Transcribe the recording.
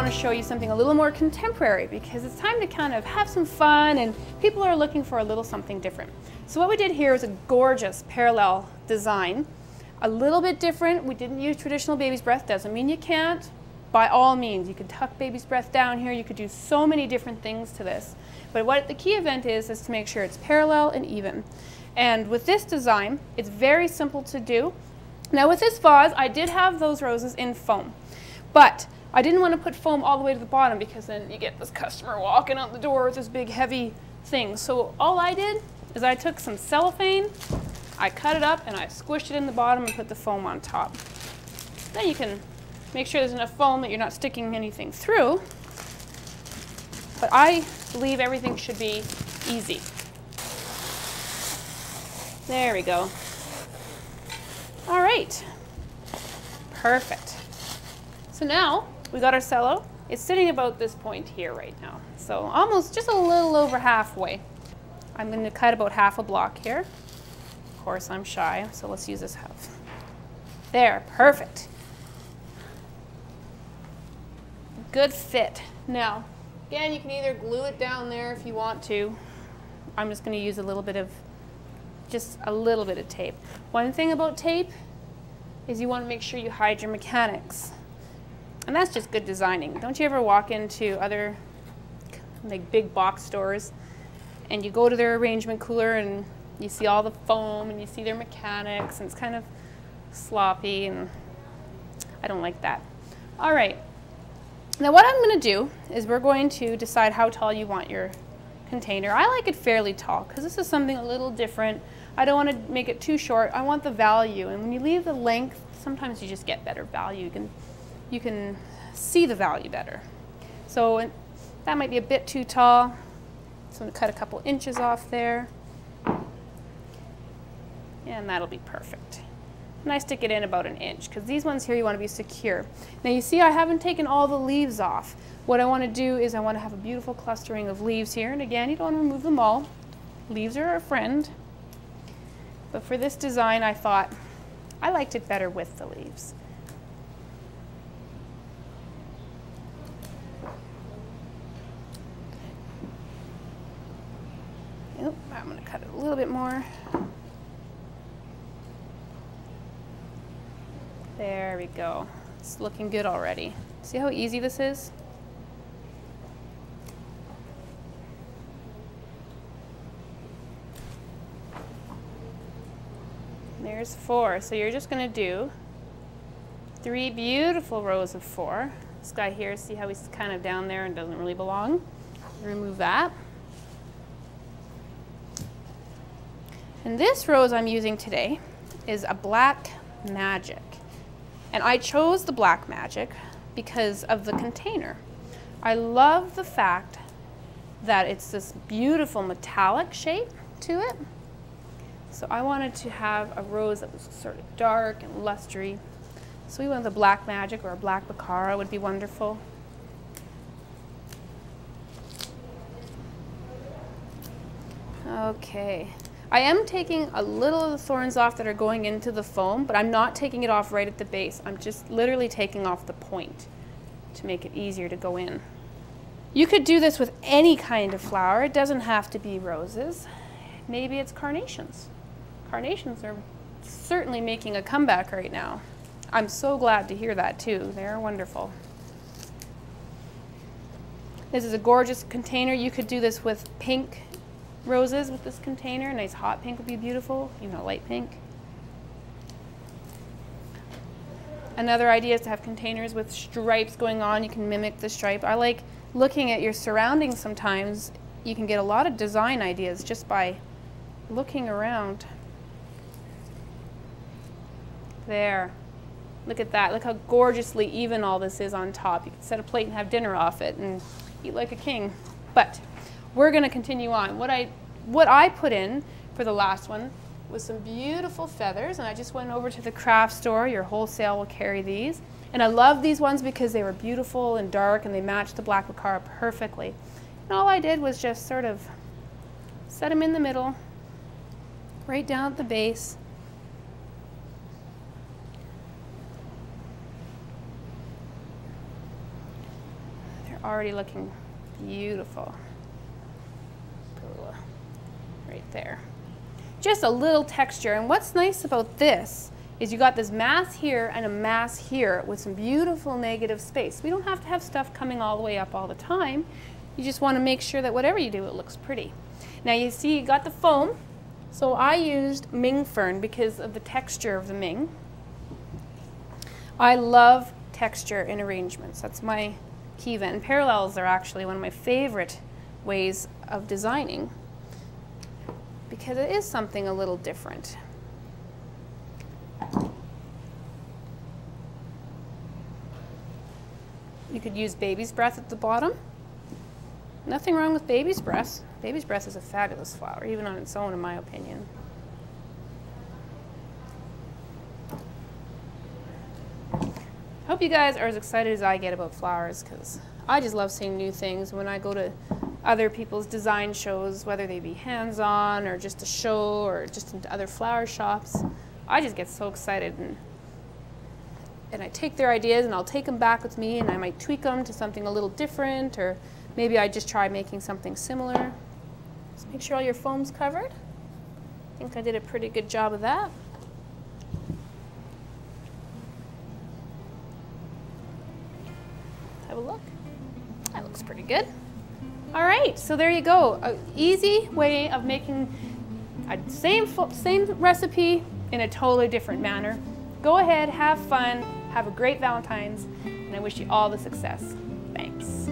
want to show you something a little more contemporary because it's time to kind of have some fun and people are looking for a little something different. So what we did here is a gorgeous parallel design. A little bit different. We didn't use traditional baby's breath. Doesn't mean you can't. By all means, you could tuck baby's breath down here. You could do so many different things to this. But what the key event is to make sure it's parallel and even. And with this design, it's very simple to do. Now with this vase, I did have those roses in foam. But I didn't want to put foam all the way to the bottom because then you get this customer walking out the door with this big heavy thing. So all I did is I took some cellophane, I cut it up and I squished it in the bottom and put the foam on top. Then you can make sure there's enough foam that you're not sticking anything through. But I believe everything should be easy. There we go. All right, perfect. So now we got our cello. It's sitting about this point here right now. So almost just a little over halfway. I'm going to cut about half a block here. Of course, I'm shy, so let's use this half. There, perfect. Good fit. Now, again, you can either glue it down there if you want to. I'm just going to use just a little bit of tape. One thing about tape is you want to make sure you hide your mechanics. And that's just good designing. Don't you ever walk into other like big box stores and you go to their arrangement cooler and you see all the foam and you see their mechanics and it's kind of sloppy and I don't like that. All right. Now what I'm going to do is we're going to decide how tall you want your container. I like it fairly tall because this is something a little different. I don't want to make it too short. I want the value, and when you leave the length, sometimes you just get better value. You can see the value better. So that might be a bit too tall. So I'm going to cut a couple inches off there. And that'll be perfect. And I stick it in about an inch because these ones here you want to be secure. Now you see I haven't taken all the leaves off. What I want to do is I want to have a beautiful clustering of leaves here. And again, you don't want to remove them all. Leaves are a friend. But for this design, I thought I liked it better with the leaves. Oop, I'm going to cut it a little bit more. There we go. It's looking good already. See how easy this is? There's 4. So you're just going to do 3 beautiful rows of 4. This guy here, see how he's kind of down there and doesn't really belong? Remove that. And this rose I'm using today is a Black Magic. And I chose the Black Magic because of the container. I love the fact that it's this beautiful metallic shape to it. So I wanted to have a rose that was sort of dark and lustery. So we went with a Black Magic or a Black Baccara would be wonderful. Okay. I am taking a little of the thorns off that are going into the foam, but I'm not taking it off right at the base. I'm just literally taking off the point to make it easier to go in. You could do this with any kind of flower. It doesn't have to be roses. Maybe it's carnations. Carnations are certainly making a comeback right now. I'm so glad to hear that too. They're wonderful. This is a gorgeous container. You could do this with pink roses with this container. Nice hot pink would be beautiful, even a light pink. Another idea is to have containers with stripes going on. You can mimic the stripe. I like looking at your surroundings sometimes. You can get a lot of design ideas just by looking around. There. Look at that. Look how gorgeously even all this is on top. You could set a plate and have dinner off it and eat like a king. But we're going to continue on. What I put in for the last one was some beautiful feathers, and I just went over to the craft store. Your wholesale will carry these. And I love these ones because they were beautiful and dark and they matched the Black Baccara perfectly. And all I did was just sort of set them in the middle, right down at the base. already looking beautiful. Right there. Just a little texture, and what's nice about this is you got this mass here and a mass here with some beautiful negative space. We don't have to have stuff coming all the way up all the time. You just want to make sure that whatever you do, it looks pretty. Now you see you got the foam, so I used Ming Fern because of the texture of the Ming. I love texture in arrangements. That's my key event. And parallels are actually one of my favorite ways of designing because it is something a little different. You could use baby's breath at the bottom. Nothing wrong with baby's breath. Baby's breath is a fabulous flower, even on its own, in my opinion. I hope you guys are as excited as I get about flowers, because I just love seeing new things. When I go to other people's design shows, whether they be hands-on or just a show or just into other flower shops, I just get so excited, and I take their ideas and I'll take them back with me, and I might tweak them to something a little different, or maybe I just try making something similar. Just make sure all your foam's covered. I think I did a pretty good job of that. Have a look. That looks pretty good. All right, so there you go. An easy way of making a same recipe in a totally different manner. Go ahead, have fun, have a great Valentine's, and I wish you all the success. Thanks.